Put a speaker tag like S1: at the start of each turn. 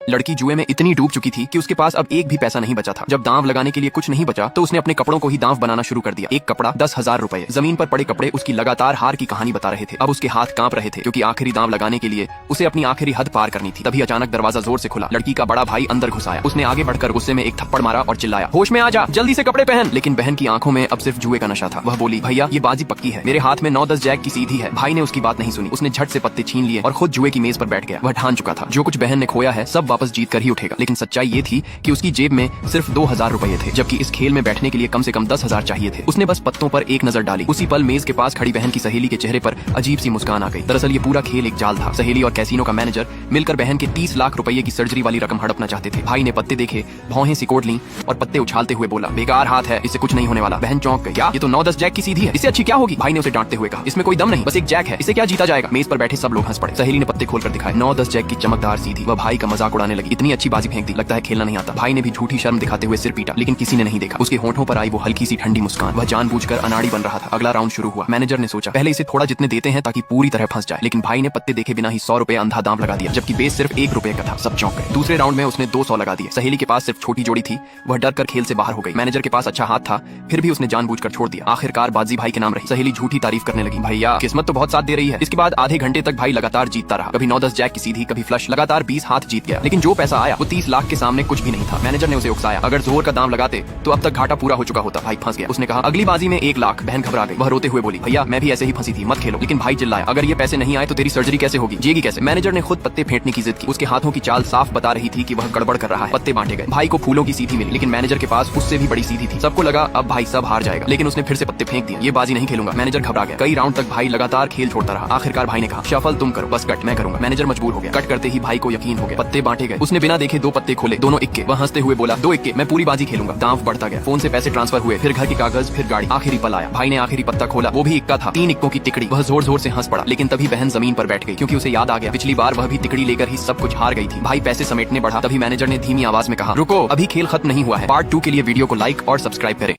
S1: लड़की जुए में इतनी डूब चुकी थी कि उसके पास अब एक भी पैसा नहीं बचा था। जब दांव लगाने के लिए कुछ नहीं बचा तो उसने अपने कपड़ों को ही दांव बनाना शुरू कर दिया। एक कपड़ा 10,000 रुपए। जमीन पर पड़े कपड़े उसकी लगातार हार की कहानी बता रहे थे। अब उसके हाथ कांप रहे थे क्योंकि आखिरी दांव लगाने के लिए उसे अपनी आखिरी हद पार करनी थी। तभी अचानक दरवाजा जोर से खुला। लड़की का बड़ा भाई अंदर घुस आया। उसने आगे बढ़कर गुस्से में एक थप्पड़ मारा और चिल्लाया, होश में आ जा, जल्दी से कपड़े पहन। लेकिन बहन की आंखों में अब सिर्फ जुए का नशा था। वह बोली, भैया ये बाजी पक्की है, मेरे हाथ में 9-10 जैक की सीधी है। भाई ने उसकी बात नहीं सुनी। उसने झट से पत्ते छीन लिए और खुद जुए की मेज पर बैठ गया। वह ठान चुका था जो कुछ बहन ने खोया है सब वापस जीत कर ही उठेगा। लेकिन सच्चाई ये थी कि उसकी जेब में सिर्फ 2,000 रुपए थे, जबकि इस खेल में बैठने के लिए कम से कम 10,000 चाहिए थे। उसने बस पत्तों पर एक नजर डाली। उसी पल मेज के पास खड़ी बहन की सहेली के चेहरे पर अजीब सी मुस्कान आ गई। दरअसल ये पूरा खेल एक जाल था। सहेली और कैसीनो का मैनेजर मिलकर बहन के 30 लाख रुपए की सर्जरी वाली रकम हड़पना चाहते थे। भाई ने पत्ते देखे, भौहें सिकोड़ ली और पत्ते उछालते हुए बोला, बेकार हाथ है, इससे कुछ नहीं होने वाला। बहन चौंक गई, क्या ये तो 9-10 जैक की सीधी है, इससे अच्छी क्या होगी। भाई ने उसे डांटते हुए कहा, इसमें कोई दम नहीं, बस एक जैक है, इसे क्या जीता जाएगा। मेज पर बैठे सब लोग हंस पड़े। सहेली ने पत्ते खोलकर दिखाए, 9-10 जैक की चमकदार सीधी। वह भाई का मजाक उड़ाने लगी, इतनी अच्छी बाजी फेंक दी, लगता है खेलना नहीं आता। भाई ने भी झूठी शर्म दिखाते हुए सिर पीटा, लेकिन किसी ने नहीं देखा। उसके होठों पर आई वो हल्की सी ठंडी मुस्कान। वह जानबूझकर अनाड़ी बन रहा था। अगला राउंड शुरू हुआ। मैनेजर ने सोचा पहले इसे थोड़ा जितने देते हैं ताकि पूरी तरह फंस जाए, लेकिन भाई ने पत्ते देखे बिना ही 100 रुपए अंधा दांव लगा दिया, जबकि बेस सिर्फ 1 रुपए का था। सब चौंक गए। दूसरे राउंड में उसने 200 लगा दिए। सहेली के पास सिर्फ छोटी जोड़ी थी, वह डर कर खेल से बाहर हो गई। मैनेजर के पास अच्छा हाथ था, फिर भी उसने जानबूझकर छोड़ दिया। आखिरकार बाजी भाई के नाम रही। सहेली झूठी तारीफ करने लगी, भैया किस्मत तो बहुत साथ दे रही है। इसके बाद आधे घंटे तक भाई लगातार जीतता रहा। कभी 9-10 जैक की सीधी, कभी फ्लश, लगातार 20 हाथ जीत गया। लेकिन जो पैसा आया वो 30 लाख के सामने कुछ भी नहीं था। मैनेजर ने उसे उकसाया, अगर जोर का दाम लगाते तो अब तक घाटा पूरा हो चुका होता। भाई फंस गया। उसने कहा, अगली बाजी में 1 लाख। बहन घबरा गई। वह रोते हुए बोली, भैया मैं भी ऐसे ही फंसी थी, मत खेलो। लेकिन भाई चिल्लाया, अगर ये पैसे नहीं आए तो तेरी सर्जरी कैसे होगी, जिएगी कैसे। मैनेजर ने खुद पत्ते फेंटने की जिद की। उसके हाथों की चाल साफ बता रही थी कि वह गड़बड़ कर रहा है। पत्ते बांटे गए। भाई को फूलों की सीधी मिली, लेकिन मैनेजर के पास उससे भी बड़ी सीधी थी। सबको लगा अब भाई सब हार जाएगा, लेकिन उसने फिर से पत्ते फेंक दिए। ये बाजी नहीं खेलूंगा। मैनेजर घबरा गया। कई राउंड तक भाई लगातार खेल छोड़ता रहा। आखिरकार भाई ने कहा, शफल तुम करो, बस कट मैं करूंगा। मैनेजर मजबूर हो गया। कट करते ही भाई को यकीन हो गया। पत्ते बांटे गए। उसने बिना देखे 2 पत्ते खोले, दोनों इक्के। वह हंसते हुए बोला, 2 इक्के, मैं पूरी बाजी खेलूंगा। दांव बढ़ता गया। फोन से पैसे ट्रांसफर हुए, फिर घर के कागज, फिर गाड़ी। आखिरी पल आया। भाई ने आखिरी पत्ता खोला, वो भी इक्का था। 3 इक्कों की तिकड़ी। वह जोर जोर से हंस पड़ा, लेकिन तभी बहन जमीन पर बैठ गई, क्योंकि उसे याद आ गया पिछली बार वह भी तिकड़ी लेकर ही सब कुछ हार गई थी। भाई पैसे समेटने बढ़ा, तभी मैनेजर ने धीमी आवाज में कहा, रुको, अभी खेल खत्म नहीं हुआ है। पार्ट 2 के लिए वीडियो को लाइक और सब्सक्राइब करें।